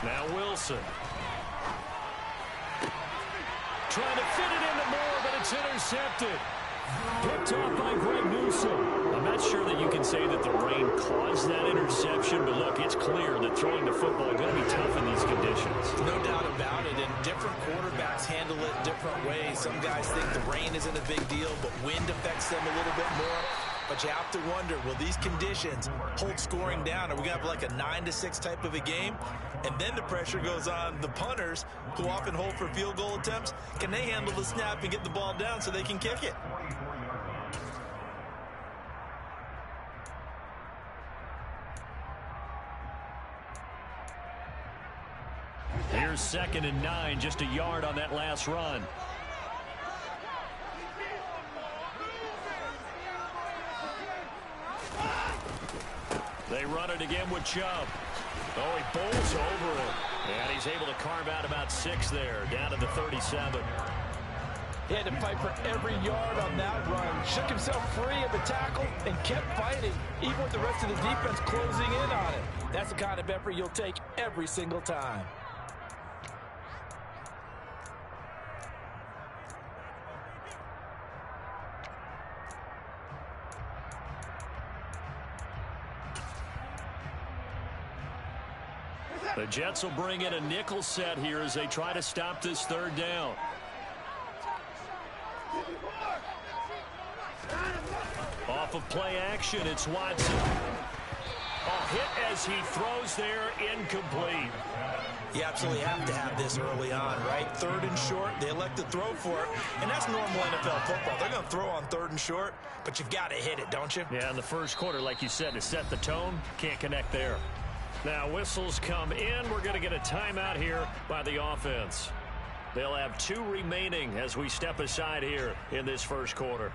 Now Wilson. Trying to fit it into Moore, but it's intercepted. Picked off by Greg Newsome. I'm not sure that you can say that the rain caused that interception, but look, it's clear that throwing the football is going to be tough in these conditions. No doubt about it, and different quarterbacks handle it different ways. Some guys think the rain isn't a big deal, but wind affects them a little bit more. But you have to wonder, will these conditions hold scoring down? Are we going to have like a 9-6 type of a game? And then the pressure goes on the punters, who often hold for field goal attempts. Can they handle the snap and get the ball down so they can kick it? Here's 2nd and 9, just a yard on that last run. They run it again with Chubb. Oh, he bowls over it. And he's able to carve out about 6 there, down to the 37. He had to fight for every yard on that run. Shook himself free of the tackle and kept fighting, even with the rest of the defense closing in on it. That's the kind of effort you'll take every single time. The Jets will bring in a nickel set here as they try to stop this 3rd down. Off of play action, it's Watson. A hit as he throws there, incomplete. You absolutely have to have this early on, right? 3rd and short, they elect to throw for it, and that's normal NFL football. They're going to throw on 3rd and short, but you've got to hit it, don't you? Yeah, in the first quarter, like you said, to set the tone, can't connect there. Now whistles come in. We're going to get a timeout here by the offense. They'll have 2 remaining as we step aside here in this first quarter.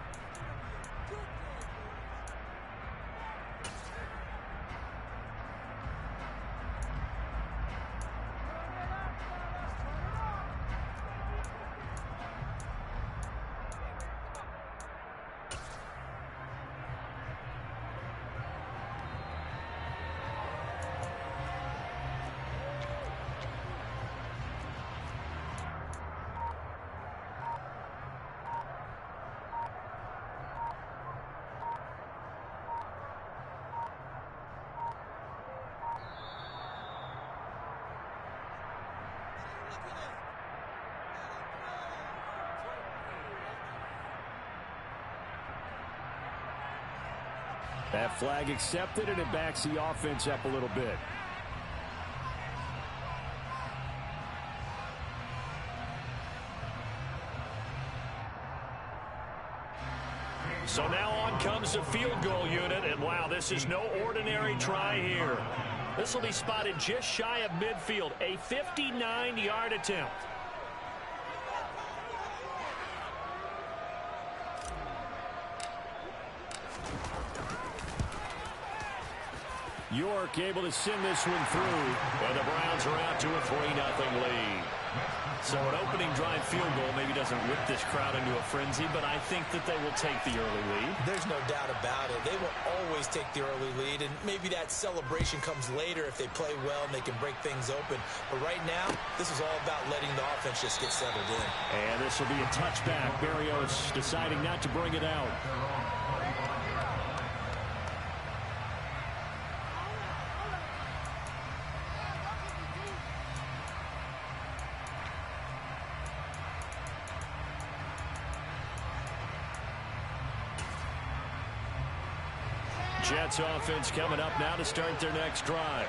That flag accepted, and it backs the offense up a little bit. So now on comes the field goal unit, and wow, this is no ordinary try here. This will be spotted just shy of midfield, a 59-yard attempt. York able to send this one through, and the Browns are out to a 3-0 lead. So an opening drive field goal maybe doesn't whip this crowd into a frenzy, but I think that they will take the early lead. There's no doubt about it. They will always take the early lead, and maybe that celebration comes later if they play well and they can break things open. But right now, this is all about letting the offense just get settled in. And this will be a touchback. Berrios deciding not to bring it out. Jets offense coming up now to start their next drive.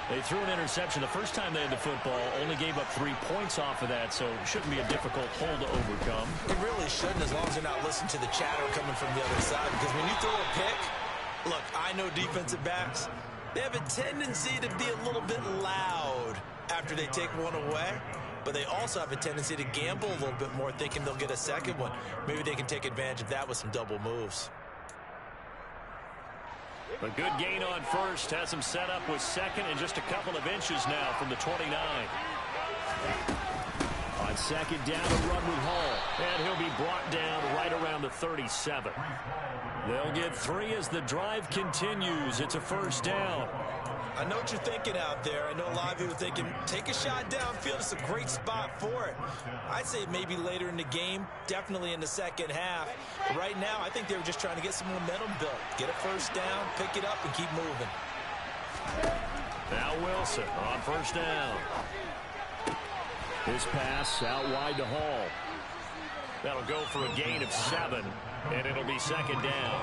They threw an interception the first time they had the football, only gave up 3 points off of that, so it shouldn't be a difficult hole to overcome. It really shouldn't, as long as you're not listening to the chatter coming from the other side, because when you throw a pick, look, I know defensive backs, they have a tendency to be a little bit loud after they take one away, but they also have a tendency to gamble a little bit more, thinking they'll get a second one. Maybe they can take advantage of that with some double moves. A good gain on first has him set up with 2nd and just a couple of inches now from the 29. On 2nd down, a run with Hall, and he'll be brought down right around the 37. They'll get 3 as the drive continues. It's a 1st down. I know what you're thinking out there. I know a lot of you are thinking, take a shot downfield. It's a great spot for it. I'd say maybe later in the game, definitely in the second half. But right now, I think they were just trying to get some momentum built. Get a first down, pick it up, and keep moving. Now Wilson on first down. His pass out wide to Hall. That'll go for a gain of 7, and it'll be second down.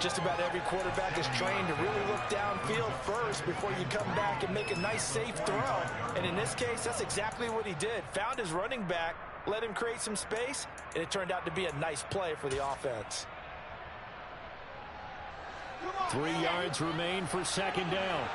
Just about every quarterback is trained to really look downfield first before you come back and make a nice, safe throw. And in this case, that's exactly what he did. Found his running back, let him create some space, and it turned out to be a nice play for the offense. 3 yards remain for second down.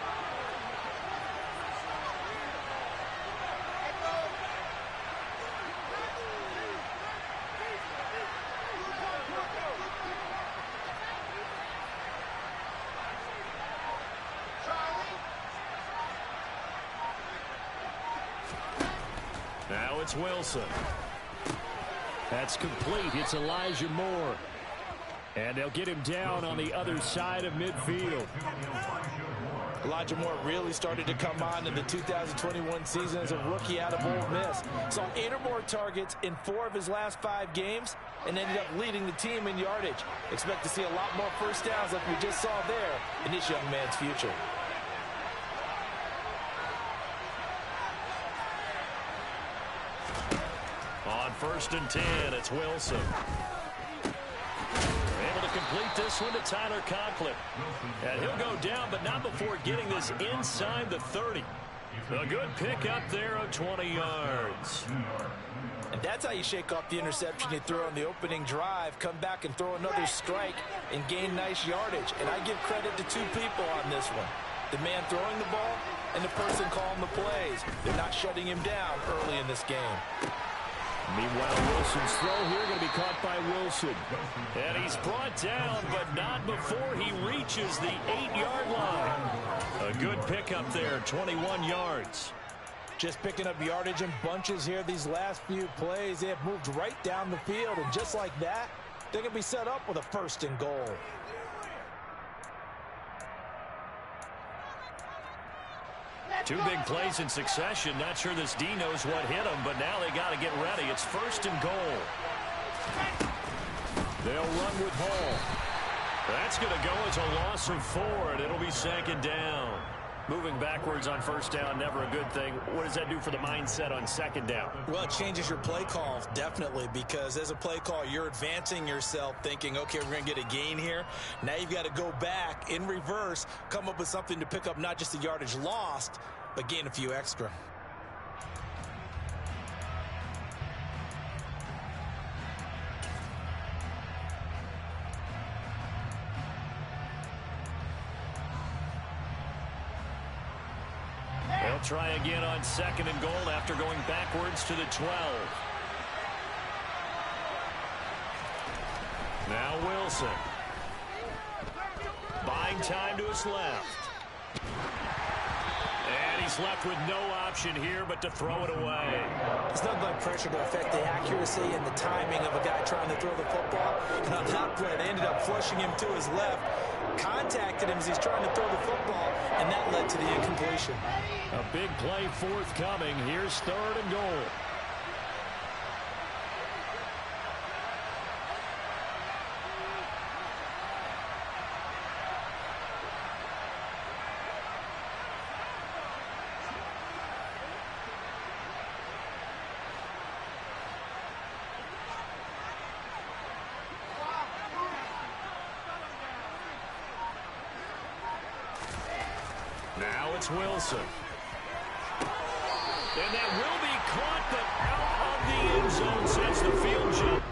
Now it's Wilson. That's complete. It's Elijah Moore. And they'll get him down on the other side of midfield. Elijah Moore really started to come on in the 2021 season as a rookie out of Ole Miss. Saw 8 or more targets in 4 of his last 5 games and ended up leading the team in yardage. Expect to see a lot more first downs like we just saw there in this young man's future. On first and 10, it's Wilson. Able to complete this one to Tyler Conklin. And he'll go down, but not before getting this inside the 30. A good pickup there of 20 yards. And that's how you shake off the interception you threw on the opening drive. Come back and throw another strike and gain nice yardage. And I give credit to 2 people on this one. The man throwing the ball and the person calling the plays. They're not shutting him down early in this game. Meanwhile, Wilson's throw here going to be caught by Wilson. And he's brought down, but not before he reaches the 8-yard line. A good pickup there, 21 yards. Just picking up yardage in bunches here these last few plays. They have moved right down the field, and just like that, they're going to be set up with a first and goal. Two big plays in succession. Not sure this D knows what hit him, but now they got to get ready. It's first and goal. They'll run with Hall. That's going to go as a loss of 4, and it'll be second down. Moving backwards on first down, never a good thing. What does that do for the mindset on second down? Well, it changes your play call, definitely, because as a play call, you're advancing yourself thinking, okay, we're going to get a gain here. Now you've got to go back in reverse, come up with something to pick up not just the yardage lost, but gain a few extra. They'll try again on second and goal after going backwards to the 12. Now Wilson. Buying time to his left. And he's left with no option here but to throw it away. It's not like pressure to affect the accuracy and the timing of a guy trying to throw the football. And on that play, they ended up flushing him to his left. Contacted him as he's trying to throw the football, and that led to the incompletion. A big play forthcoming. Here's third and goal. Now it's Wilson. And that will be caught, but out of the end zone since the field jump.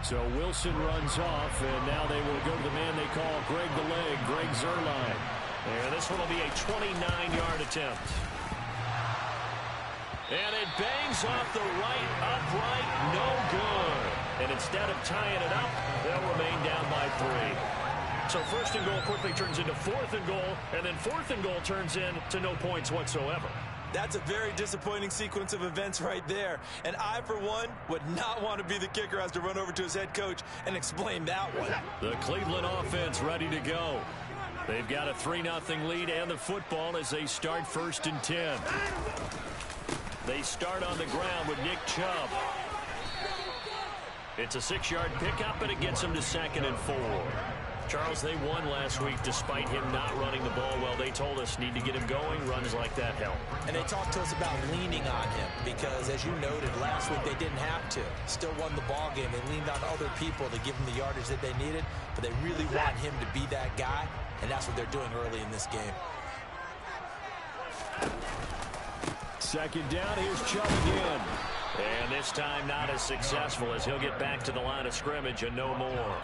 So Wilson runs off, and now they will go to the man they call Greg the Leg, Greg Zuerlein. And this one will be a 29-yard attempt. And it bangs off the right upright, no good. And instead of tying it up, they'll remain down 3. So first and goal quickly turns into fourth and goal, and then fourth and goal turns into no points whatsoever. That's a very disappointing sequence of events right there. And I, for one, would not want to be the kicker who has to run over to his head coach and explain that one. The Cleveland offense ready to go. They've got a 3-0 lead and the football as they start 1st and 10. They start on the ground with Nick Chubb. It's a 6-yard pickup, and it gets them to 2nd and 4. Charles, they won last week despite him not running the ball well. They told us need to get him going. Runs like that help. And they talked to us about leaning on him because, as you noted, last week they didn't have to. Still won the ball game. They leaned on other people to give them the yardage that they needed, but they really want him to be that guy, and that's what they're doing early in this game. 2nd down, here's Chubb again. And this time not as successful as he'll get back to the line of scrimmage and no more.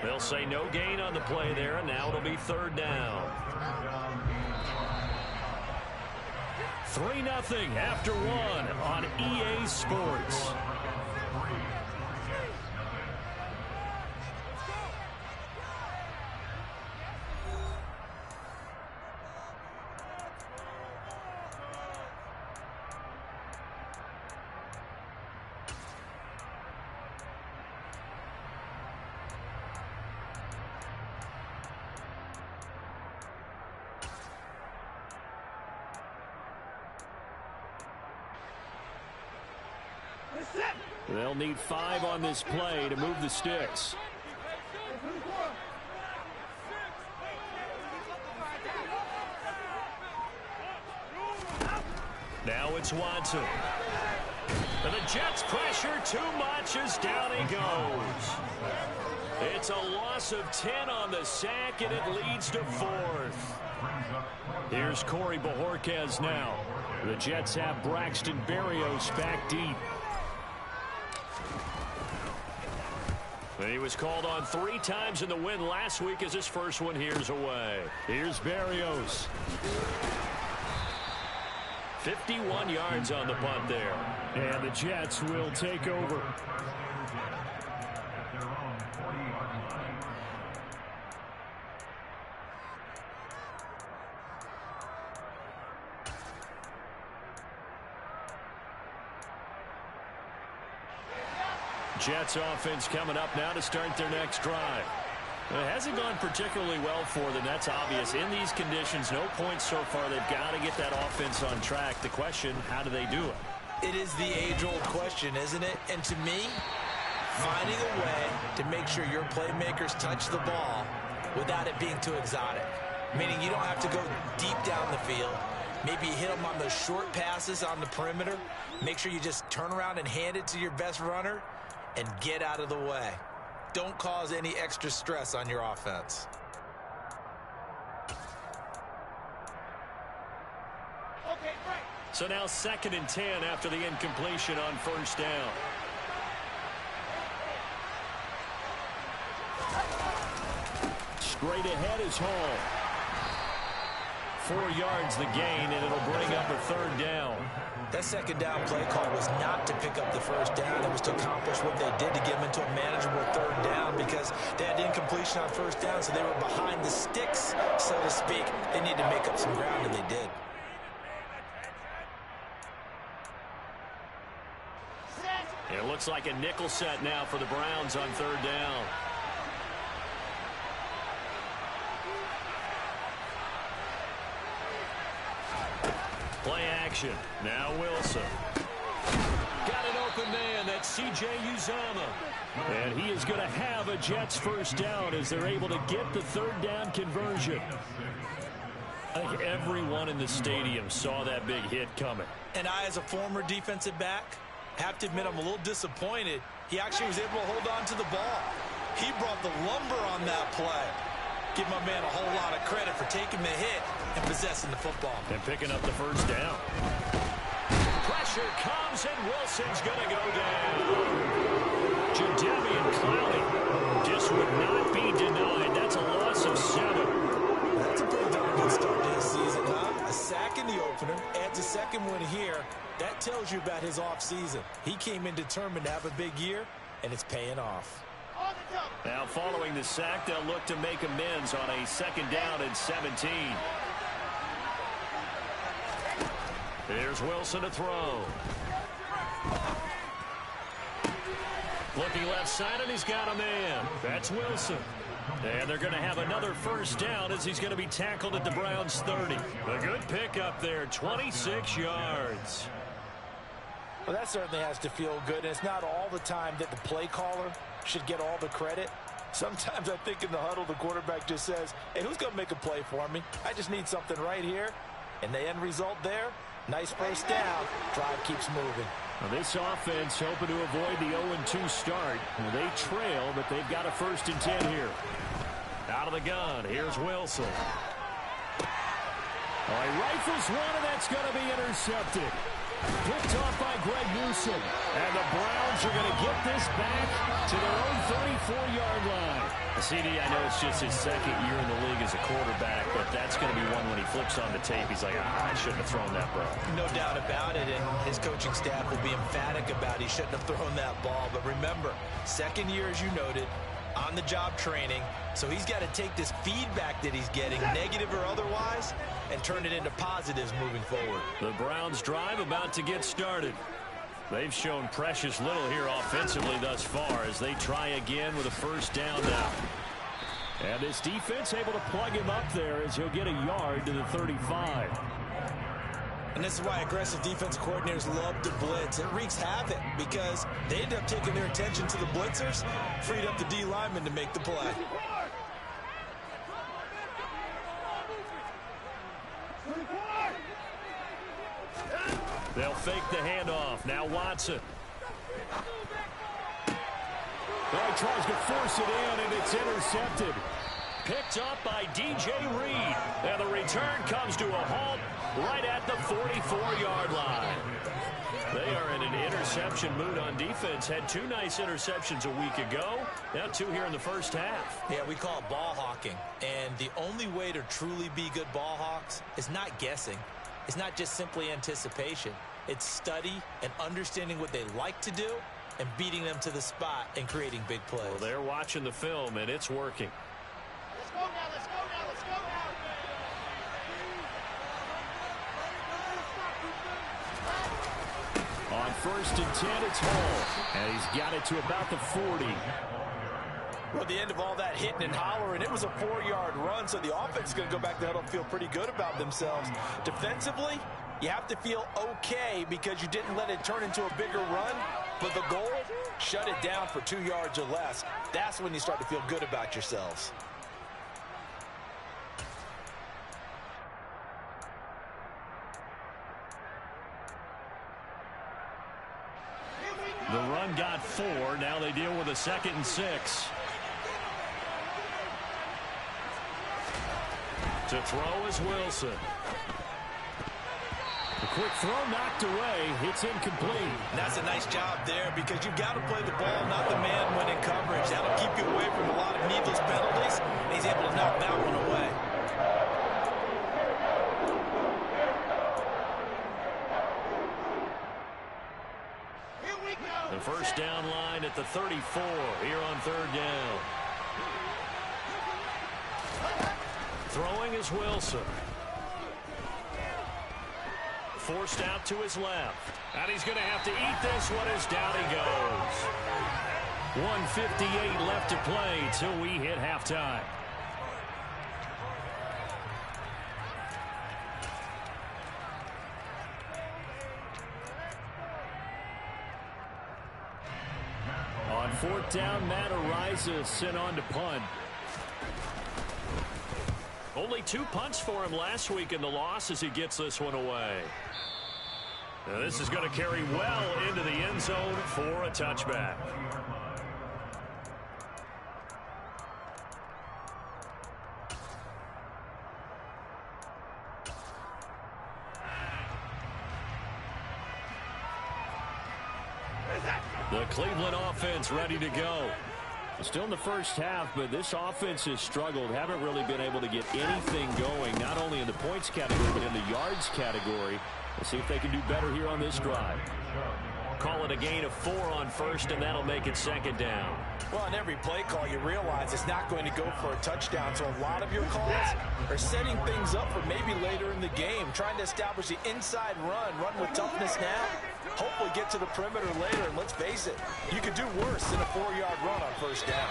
They'll say no gain on the play there, and now it'll be 3rd down. 3-0 after 1 on EA Sports. They'll need 5 on this play to move the sticks. Now it's Watson. And the Jets pressure too much as down he goes. It's a loss of 10 on the sack, and it leads to 4th. Here's Corey Bojorquez now. The Jets have Braxton Berrios back deep. And he was called on 3 times in the win last week as his first one here's away. Here's Berrios. 51 yards on the punt there. And the Jets will take over. Jets offense coming up now to start their next drive. It hasn't gone particularly well for them. That's obvious. In these conditions, no points so far. They've got to get that offense on track. The question, how do they do it? It is the age-old question, isn't it? And to me, finding a way to make sure your playmakers touch the ball without it being too exotic. Meaning you don't have to go deep down the field. Maybe you hit them on those short passes on the perimeter. Make sure you just turn around and hand it to your best runner and get out of the way. Don't cause any extra stress on your offense. So now 2nd and 10 after the incompletion on 1st down. Straight ahead is Hall. 4 yards the gain, and it'll bring up a 3rd down. That 2nd down play call was not to pick up the 1st down. It was to accomplish what they did to get them into a manageable 3rd down because they had incompletion on 1st down, so they were behind the sticks, so to speak. They needed to make up some ground, and they did. It looks like a nickel set now for the Browns on 3rd down. Play action. Now Wilson. Got an open man. That's C.J. Uzomah. And he is going to have a Jets 1st down as they're able to get the 3rd down conversion. I think everyone in the stadium saw that big hit coming. And I, as a former defensive back, have to admit I'm a little disappointed. He actually was able to hold on to the ball. He brought the lumber on that play. Give my man a whole lot of credit for taking the hit and possessing the football. And picking up the 1st down. Pressure comes, and Wilson's going to go down. Jadeveon Clowney just would not be denied. That's a loss of 7. That's a pretty darn good start to his season, huh? A sack in the opener, adds a 2nd one here. That tells you about his offseason. He came in determined to have a big year, and it's paying off. Now following the sack, they'll look to make amends on a 2nd down and 17. Here's Wilson to throw. Looking left side, and he's got a man. That's Wilson. And they're going to have another 1st down as he's going to be tackled at the Browns' 30. A good pickup there, 26 yards. Well, that certainly has to feel good, and it's not all the time that the play caller should get all the credit. Sometimes I think in the huddle, the quarterback just says, hey, who's going to make a play for me? I just need something right here. And the end result there, nice 1st down. Drive keeps moving. Now this offense hoping to avoid the 0-2 start. They trail, but they've got a 1st and 10 here. Out of the gun, here's Wilson. Oh, he rifles one, and that's going to be intercepted. Picked off by Greg Newsome. And the Browns are going to get this back to their own 34-yard line. CD, I know it's just his 2nd year in the league as a quarterback, but that's going to be one when he flips on the tape. He's like, I shouldn't have thrown that ball. No doubt about it, and his coaching staff will be emphatic about he shouldn't have thrown that ball. But remember, 2nd year, as you noted, on-the-job training. So he's got to take this feedback that he's getting, negative or otherwise, and turn it into positives moving forward. The Browns drive about to get started. They've shown precious little here offensively thus far as they try again with a 1st down now. And this defense able to plug him up there as he'll get a yard to the 35. And this is why aggressive defensive coordinators love to blitz. It wreaks havoc because they end up taking their attention to the blitzers, freed up the D lineman to make the play. They'll fake the handoff. Now Watson. Well, he tries to force it in, and it's intercepted. Picked up by DJ Reed. And the return comes to a halt right at the 44-yard line. They are in an interception mood on defense. Had 2 nice interceptions a week ago. Now 2 here in the 1st half. Yeah, we call it ball hawking. And the only way to truly be good ball hawks is not guessing. It's not just simply anticipation. It's study and understanding what they like to do and beating them to the spot and creating big plays. Well, they're watching the film, and it's working. Let's go now, let's go now, let's go now. On 1st and 10, it's Hall. And he's got it to about the 40. Well, at the end of all that hitting and hollering, it was a 4-yard run, so the offense is going to go back to the huddle and feel pretty good about themselves. Defensively, you have to feel okay because you didn't let it turn into a bigger run, but the goal, shut it down for 2 yards or less. That's when you start to feel good about yourselves. The run got 4. Now they deal with a 2nd and 6. To throw is Wilson. A quick throw knocked away. It's incomplete. And that's a nice job there because you've got to play the ball, not the man when in coverage. That'll keep you away from a lot of needless penalties. And he's able to knock that one away. The 1st down line at the 34 here on 3rd down. Throwing is Wilson. Forced out to his left. And he's going to have to eat this one as down he goes. 1:58 left to play till we hit halftime. On 4th down, Matt Ariza sent on to punt. Only 2 punts for him last week in the loss as he gets this one away. Now this is going to carry well into the end zone for a touchback. The Cleveland offense ready to go. Still in the 1st half, but this offense has struggled. Haven't really been able to get anything going, not only in the points category, but in the yards category. Let's see if they can do better here on this drive. Call it a gain of 4 on first, and that'll make it second down. Well, on every play call, you realize it's not going to go for a touchdown, so a lot of your calls are setting things up for maybe later in the game, trying to establish the inside run with toughness now, hopefully get to the perimeter later, and let's face it, you could do worse than a 4-yard run on first down.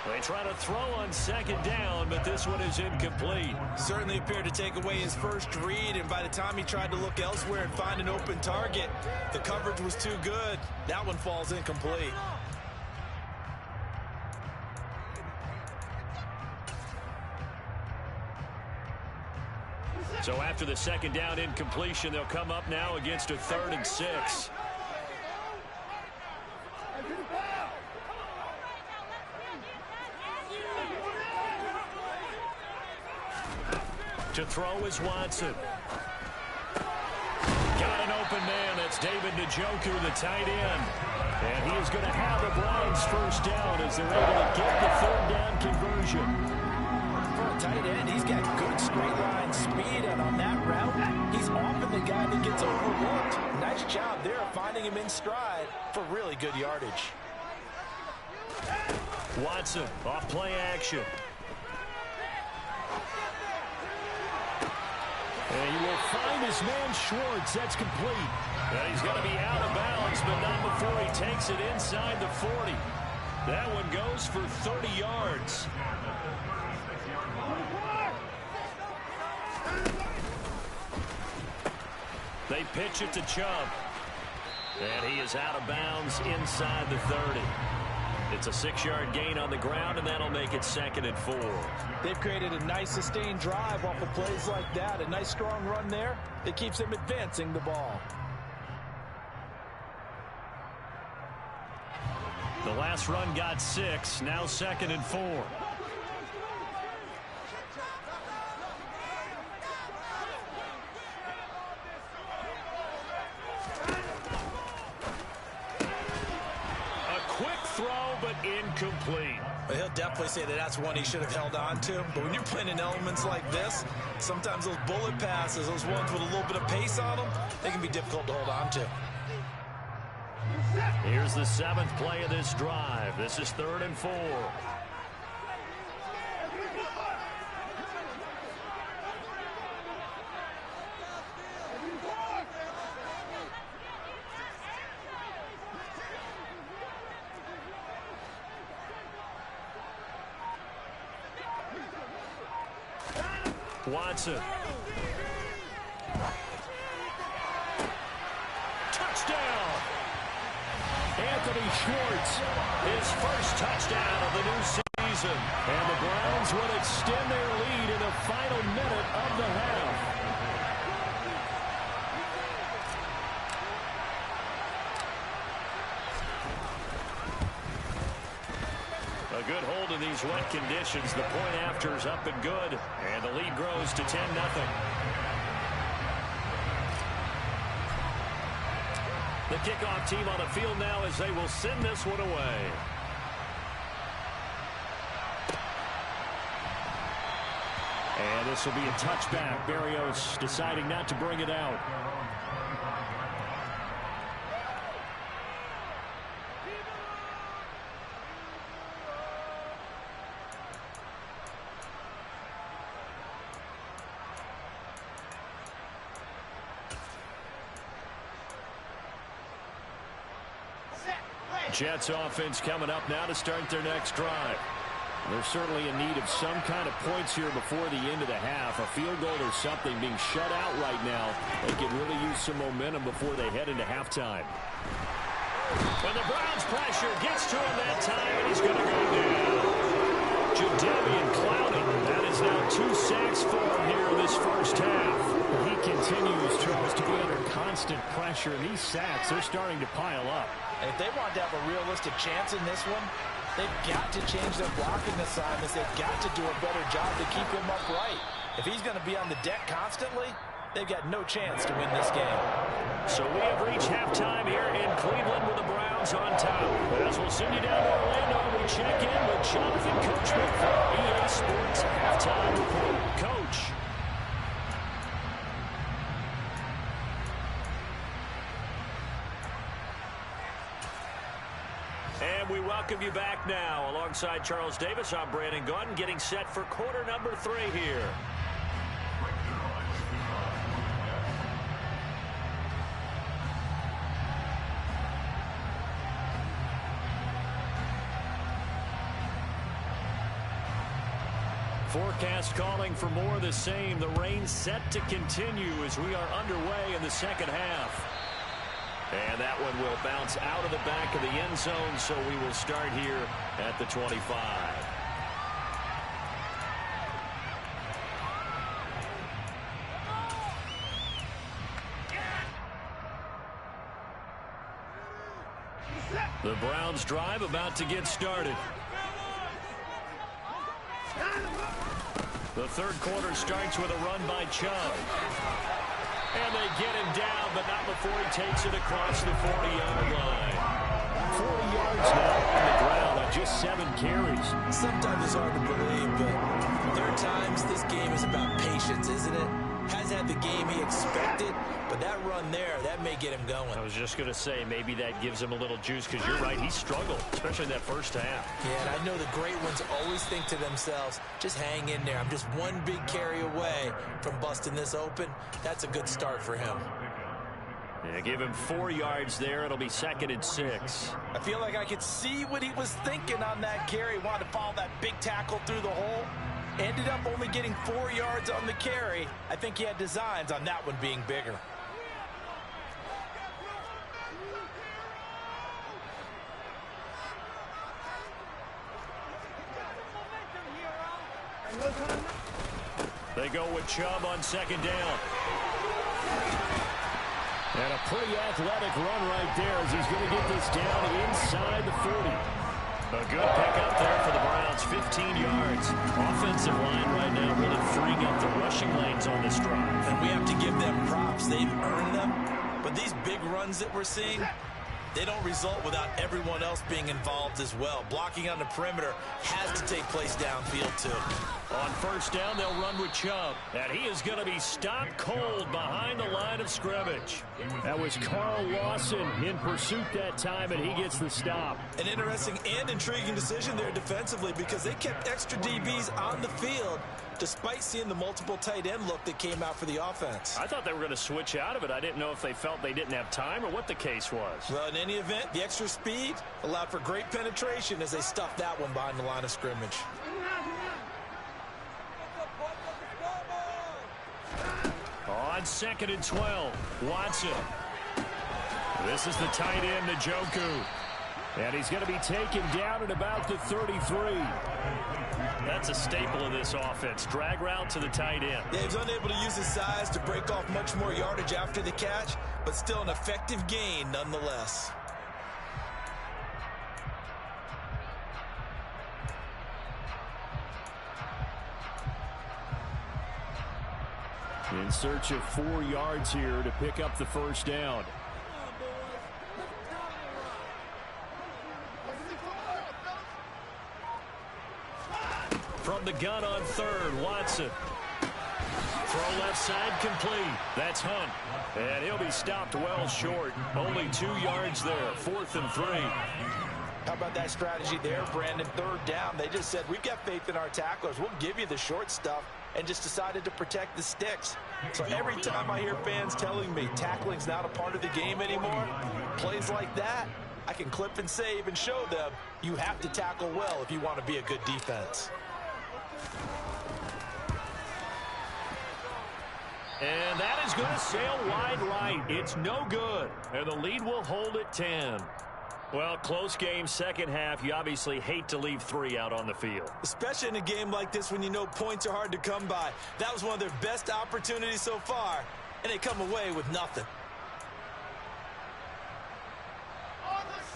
They try to throw on second down, but this one is incomplete. Certainly appeared to take away his first read, and by the time he tried to look elsewhere and find an open target, the coverage was too good. That one falls incomplete. So after the second down incompletion, they'll come up now against a 3rd and 6. To throw is Watson. Got an open man. That's David Njoku, the tight end. And he is going to have the Browns first down as they're able to get the 3rd down conversion. For a tight end, he's got good straight line speed, and on that route, he's often the guy that gets overlooked. Nice job there finding him in stride for really good yardage. Watson off play action. And he will find his man Schwartz. That's complete. And he's going to be out of bounds, but not before he takes it inside the 40. That one goes for 30 yards. They pitch it to Chubb. And he is out of bounds inside the 30. It's a 6-yard gain on the ground, and that'll make it 2nd and 4. They've created a nice sustained drive off of plays like that. A nice strong run there that keeps them advancing the ball. The last run got 6. Now 2nd and 4. Incomplete. But he'll definitely say that that's one he should have held on to. But when you're playing in elements like this, sometimes those bullet passes, those ones with a little bit of pace on them, they can be difficult to hold on to. Here's the 7th play of this drive. This is 3rd and 4. Watson. Touchdown! Anthony Schwartz, his first touchdown of the new season. And the Browns will extend their lead in the final minute of the half. A good hold in these wet conditions. The point after is up and good. And the lead grows to 10-0. The kickoff team on the field now as they will send this one away. And this will be a touchback. Barrios deciding not to bring it out. Jets offense coming up now to start their next drive. They're certainly in need of some kind of points here before the end of the half. A field goal or something being shut out right now. They could really use some momentum before they head into halftime. When the Browns pressure gets to him that time, and he's going to go down. Jadeveon Clowney, that is now 2 sacks for him here in this first half. He continues, Charles, to be under constant pressure, and these sacks, they're starting to pile up. And if they want to have a realistic chance in this one, they've got to change their blocking assignments. They've got to do a better job to keep him upright. If he's going to be on the deck constantly, they've got no chance to win this game. So we have reached halftime here in Cleveland with the Browns on top. As we'll send you down to Orlando, we check in with Jonathan Coachman from EA Sports Halftime Report. Coach. welcome you back now. Alongside Charles Davis, I'm Brandon Gaudin, getting set for quarter number 3 here. Forecast calling for more of the same. The rain set to continue as we are underway in the second half. And that one will bounce out of the back of the end zone, so we will start here at the 25. The Browns drive about to get started. The third quarter starts with a run by Chubb. And they get him down, but not before he takes it across the 40-yard line. 40 yards now on the ground on just 7 carries. Sometimes it's hard to believe, but there are times this game is about patience, isn't it? Hasn't had the game he expected, but that run there, that may get him going. I was just going to say, maybe that gives him a little juice, because you're right, he struggled, especially in that first half. Yeah, and I know the great ones always think to themselves, just hang in there. I'm just one big carry away from busting this open. That's a good start for him. Yeah, give him 4 yards there. It'll be 2nd and 6. I feel like I could see what he was thinking on that carry. Wanted to follow that big tackle through the hole. Ended up only getting 4 yards on the carry. I think he had designs on that one being bigger. They go with Chubb on 2nd down. And a pretty athletic run right there as he's going to get this down inside the 40. A good pickup there for the Browns, 15 yards. Offensive line right now really freeing up the rushing lanes on this drive. And we have to give them props. They've earned them. But these big runs that we're seeing, they don't result without everyone else being involved as well. Blocking on the perimeter has to take place downfield too. On 1st down, they'll run with Chubb. And he is going to be stopped cold behind the line of scrimmage. That was Carl Lawson in pursuit that time, and he gets the stop. An interesting and intriguing decision there defensively, because they kept extra DBs on the field despite seeing the multiple tight end look that came out for the offense. I thought they were going to switch out of it. I didn't know if they felt they didn't have time or what the case was. Well, in any event, the extra speed allowed for great penetration as they stuffed that one behind the line of scrimmage. On 2nd and 12, Watson. This is the tight end, Njoku. And he's going to be taken down at about the 33. That's a staple of this offense. Drag route to the tight end. Yeah, he's unable to use his size to break off much more yardage after the catch, but still an effective gain nonetheless. In search of 4 yards here to pick up the 1st down. From the gun on 3rd, Watson. Throw left side complete. That's Hunt. And he'll be stopped well short. Only 2 yards there. 4th and 3. How about that strategy there, Brandon? 3rd down. They just said, we've got faith in our tacklers. We'll give you the short stuff, and just decided to protect the sticks. So every time I hear fans telling me tackling's not a part of the game anymore, plays like that, I can clip and save and show them you have to tackle well if you want to be a good defense. And that is going to sail wide right. It's no good. And the lead will hold at 10. Well, close game, second half. You obviously hate to leave 3 out on the field. Especially in a game like this when you know points are hard to come by. That was one of their best opportunities so far, and they come away with nothing.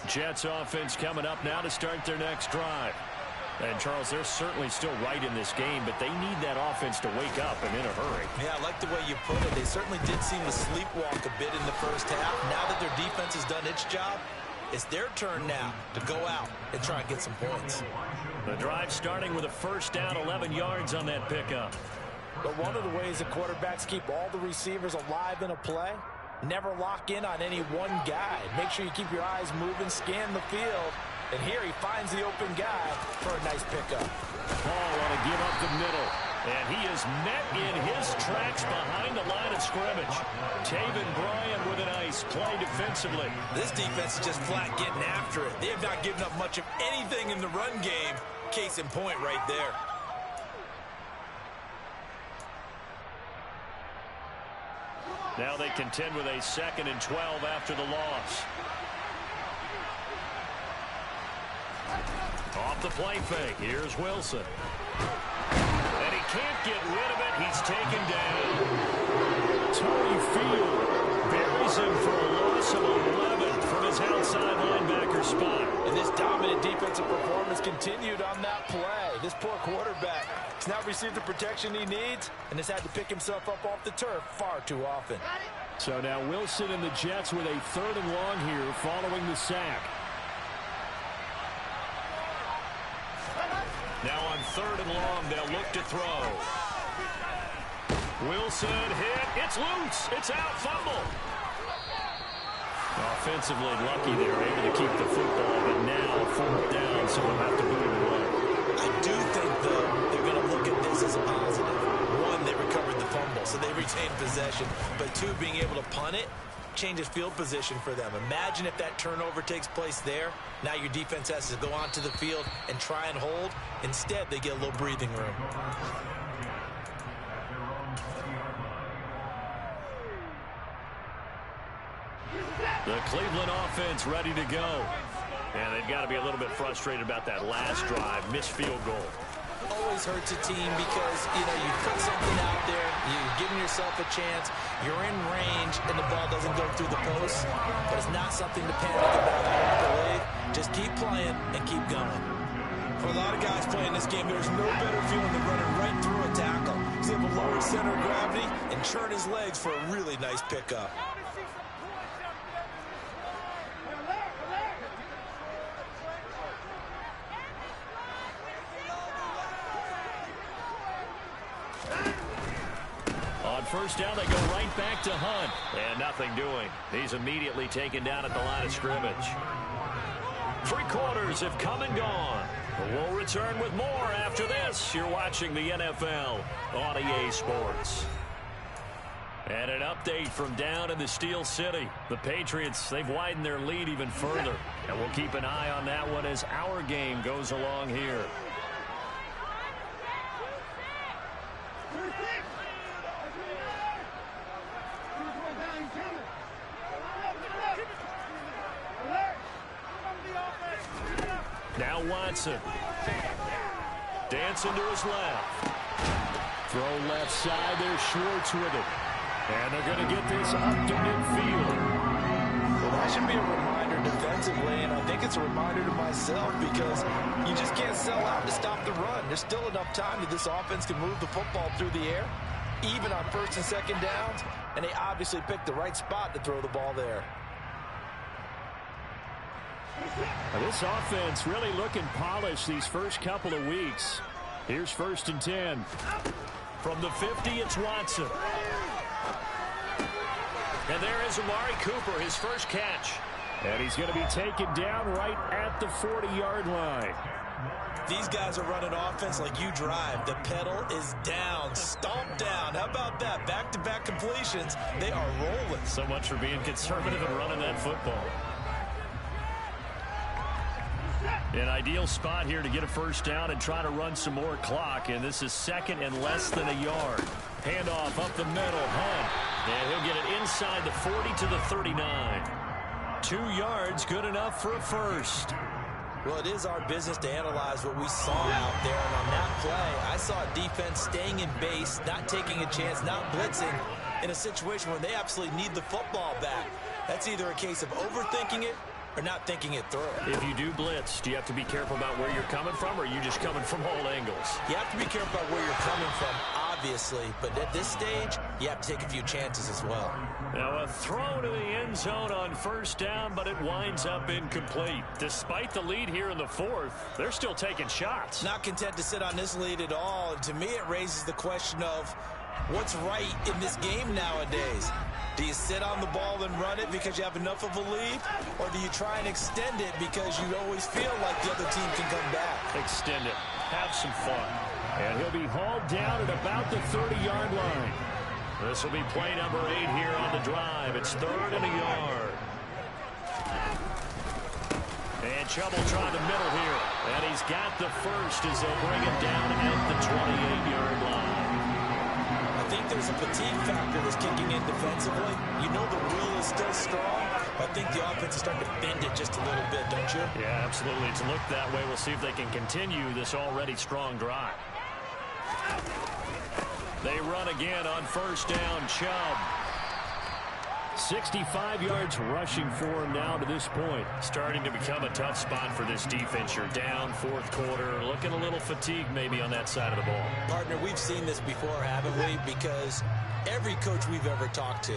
Jets offense coming up now to start their next drive. And, Charles, they're certainly still right in this game, but they need that offense to wake up and in a hurry. Yeah, I like the way you put it. They certainly did seem to sleepwalk a bit in the first half. Now that their defense has done its job, it's their turn now to go out and try and get some points. The drive starting with a 1st down, 11 yards on that pickup. But one of the ways that quarterbacks keep all the receivers alive in a play, never lock in on any one guy. Make sure you keep your eyes moving, scan the field, And here he finds the open guy for a nice pickup. Paul on a give up the middle. And he is met in his tracks behind the line of scrimmage. Taven Bryan with a nice play defensively. This defense is just flat getting after it. They have not given up much of anything in the run game. Case in point right there. Now they contend with a 2nd and 12 after the loss. Off the play fake. Here's Wilson. And he can't get rid of it. He's taken down. Tony Field buries him for a loss of 11 from his outside linebacker spot. And this dominant defensive performance continued on that play. This poor quarterback has not received the protection he needs and has had to pick himself up off the turf far too often. So now Wilson and the Jets with a 3rd and long here following the sack. Now on 3rd and long, they'll look to throw. Wilson hit. It's loose. It's out. Fumble. Offensively lucky they were able to keep the football, but now 4th down, so they'll have to boot it away. I do think, though, they're going to look at this as a positive. 1, they recovered the fumble, so they retained possession. But 2, being able to punt it changes field position for them. Imagine if that turnover takes place there. Now your defense has to go onto the field and try and hold. Instead, they get a little breathing room. The Cleveland offense ready to go. And they've got to be a little bit frustrated about that last drive, missed field goal. Always hurts a team because, you put something out there, you're giving yourself a chance, you're in range, and the ball doesn't go through the post. But it's not something to panic about, I don't believe. Just keep playing and keep going. For a lot of guys playing this game, there's no better feeling than running right through a tackle. He's able to lower his center of gravity and churn his legs for a really nice pickup. First down, they go right back to Hunt. And nothing doing. He's immediately taken down at the line of scrimmage. 3 quarters have come and gone. We'll return with more after this. You're watching the NFL on EA Sports. And an update from down in the Steel City. The Patriots, they've widened their lead even further. And we'll keep an eye on that one as our game goes along here. Now Watson. Dancing to his left. Throw left side. There's Schwartz with it. And they're going to get this up to midfield. Well, that should be a reminder defensively, and I think it's a reminder to myself because you just can't sell out to stop the run. There's still enough time that this offense can move the football through the air, even on 1st and 2nd downs, and they obviously picked the right spot to throw the ball there. Now this offense really looking polished these first couple of weeks. Here's 1st and 10. From the 50, it's Watson. And there is Amari Cooper, his first catch. And he's going to be taken down right at the 40-yard line. These guys are running offense like you drive. The pedal is down, stomp down. How about that? Back-to-back completions. They are rolling. So much for being conservative and running that football. An ideal spot here to get a first down and try to run some more clock. And this is 2nd and less than a yard. Handoff up the middle. Hunt. And he'll get it inside the 40 to the 39. 2 yards, good enough for a first. Well, it is our business to analyze what we saw out there. And on that play, I saw a defense staying in base, not taking a chance, not blitzing in a situation where they absolutely need the football back. That's either a case of overthinking it or not thinking it through. If you do blitz, do you have to be careful about where you're coming from, or are you just coming from all angles? You have to be careful about where you're coming from, obviously, but at this stage, you have to take a few chances as well. Now a throw to the end zone on 1st down, but it winds up incomplete. Despite the lead here in the 4th, they're still taking shots. Not content to sit on this lead at all, and to me it raises the question of, What's right in this game nowadays? Do you sit on the ball and run it because you have enough of a lead? Or do you try and extend it because you always feel like the other team can come back? Extend it. Have some fun. And he'll be hauled down at about the 30-yard line. This will be play number 8 here on the drive. It's 3rd and a yard. And trouble trying to middle here. And he's got the first as they'll bring it down at the 28-yard line. I think there's a fatigue factor that's kicking in defensively. You know the will is still strong. I think the offense is starting to bend it just a little bit, don't you? Yeah, absolutely. It's looked that way. We'll see if they can continue this already strong drive. They run again on first down. Chubb. 65 yards rushing for him now to this point. Starting to become a tough spot for this defense. You're down 4th quarter. Looking a little fatigued maybe on that side of the ball. Partner, we've seen this before, haven't we? Because every coach we've ever talked to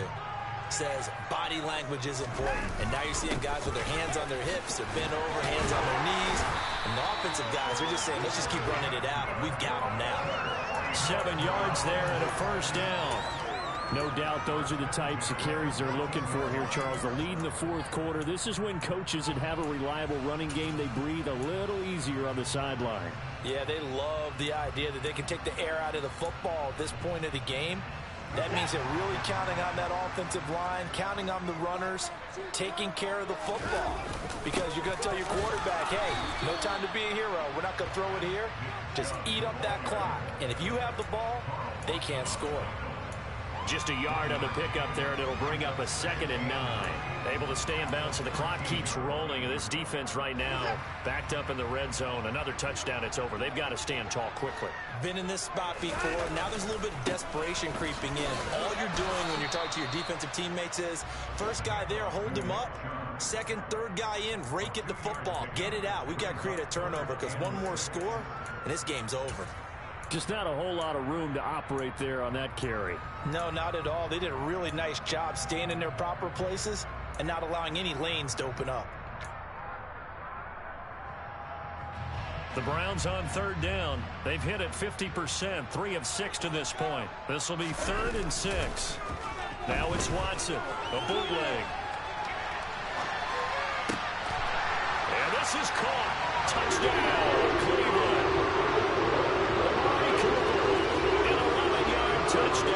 says body language is important. And now you're seeing guys with their hands on their hips, they're bent over, hands on their knees. And the offensive guys are just saying, let's just keep running it out. And we've got them now. 7 yards there and a first down. No doubt those are the types of carries they're looking for here, Charles. The lead in the 4th quarter. This is when coaches that have a reliable running game, they breathe a little easier on the sideline. Yeah, they love the idea that they can take the air out of the football at this point of the game. That means they're really counting on that offensive line, counting on the runners, taking care of the football. Because you're going to tell your quarterback, hey, no time to be a hero. We're not going to throw it here. Just eat up that clock. And if you have the ball, they can't score. Just a yard on the pickup there, and it'll bring up a 2nd and 9. Able to stay in bounds, so the clock keeps rolling. And this defense right now backed up in the red zone. Another touchdown, it's over. They've got to stand tall quickly. Been in this spot before. Now there's a little bit of desperation creeping in. All you're doing when you're talking to your defensive teammates is, first guy there, hold him up. Second, third guy in, rake at the football. Get it out. We've got to create a turnover because one more score, and this game's over. Just not a whole lot of room to operate there on that carry. No, not at all. They did a really nice job staying in their proper places and not allowing any lanes to open up. The Browns on 3rd down. They've hit it 50%, 3 of 6 to this point. This will be 3rd and 6. Now it's Watson, a bootleg. And this is caught. Touchdown, Cleveland. Touchdown.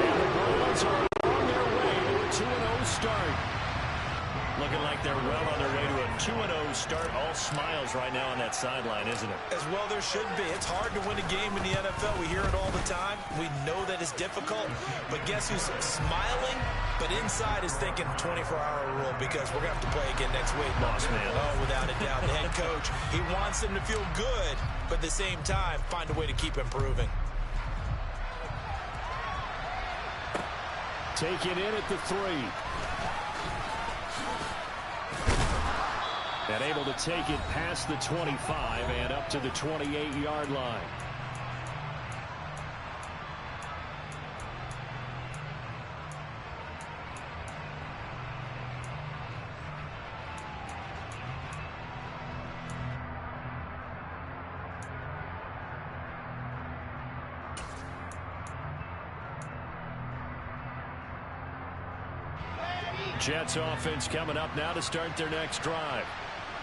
And the Browns are on their way to a 2-0 start. Looking like they're well on their way to a 2-0 start. All smiles right now on that sideline, isn't it? As well there should be. It's hard to win a game in the NFL. We hear it all the time. We know that it's difficult. But guess who's smiling? But inside is thinking 24-hour rule because we're going to have to play again next week. Boss man. Oh, without a doubt. The head coach, he wants them to feel good, but at the same time, find a way to keep improving. Take it in at the 3. And able to take it past the 25 and up to the 28-yard line. Jets offense coming up now to start their next drive.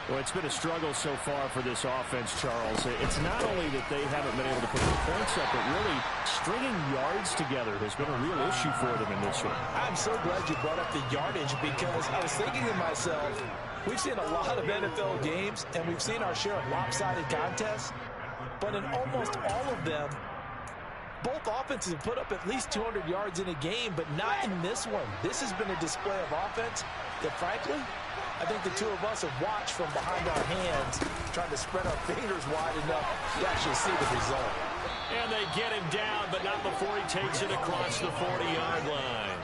Well, it's been a struggle so far for this offense, Charles. It's not only that they haven't been able to put the points up, but really stringing yards together has been a real issue for them in this one. I'm so glad you brought up the yardage because I was thinking to myself, we've seen a lot of NFL games, and we've seen our share of lopsided contests, but in almost all of them, both offenses have put up at least 200 yards in a game, but not in this one. This has been a display of offense that, frankly, I think the two of us have watched from behind our hands, trying to spread our fingers wide enough to actually see the result. And they get him down, but not before he takes it across the 40-yard line.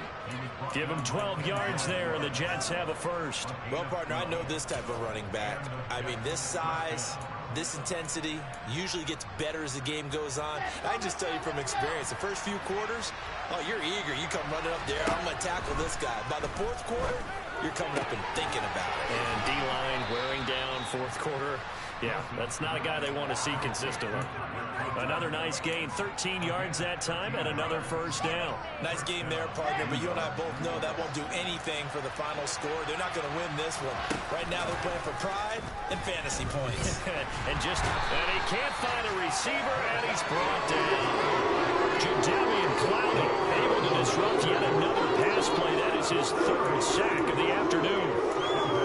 Give him 12 yards there, and the Jets have a first. Well, partner, I know this type of running back. I mean, this size, this intensity usually gets better as the game goes on. I just tell you from experience, the first few quarters, oh, you're eager. You come running up there, I'm going to tackle this guy. By the 4th quarter, you're coming up and thinking about it. And D-line wearing down 4th quarter. Yeah, that's not a guy they want to see consistently. Another nice gain, 13 yards that time, and another first down. Nice game there, partner, but you and I both know that won't do anything for the final score. They're not going to win this one. Right now they're playing for pride and fantasy points. and he can't find a receiver, and he's brought down. Jadavian Clowney able to disrupt yet another pass play. That is his third sack of the afternoon.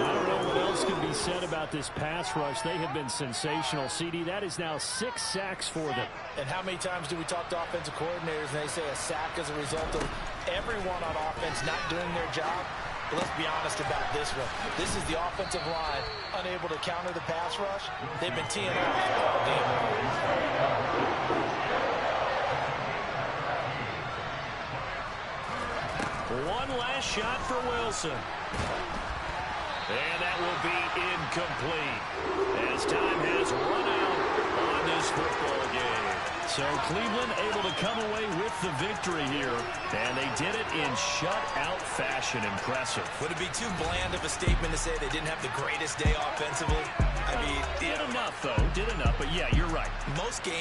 I don't know what else can be said about this pass rush. They have been sensational, CD. That is now 6 sacks for them. And how many times do we talk to offensive coordinators and they say a sack as a result of everyone on offense not doing their job? But let's be honest about this one. This is the offensive line unable to counter the pass rush. They've been teeing off all game long. One last shot for Wilson. And that will be incomplete as time has run out on this football game. So Cleveland able to come away with the victory here, and they did it in shutout fashion. Impressive. Would it be too bland of a statement to say they didn't have the greatest day offensively? I mean, did enough, though. Did enough, but yeah, you're right. Most games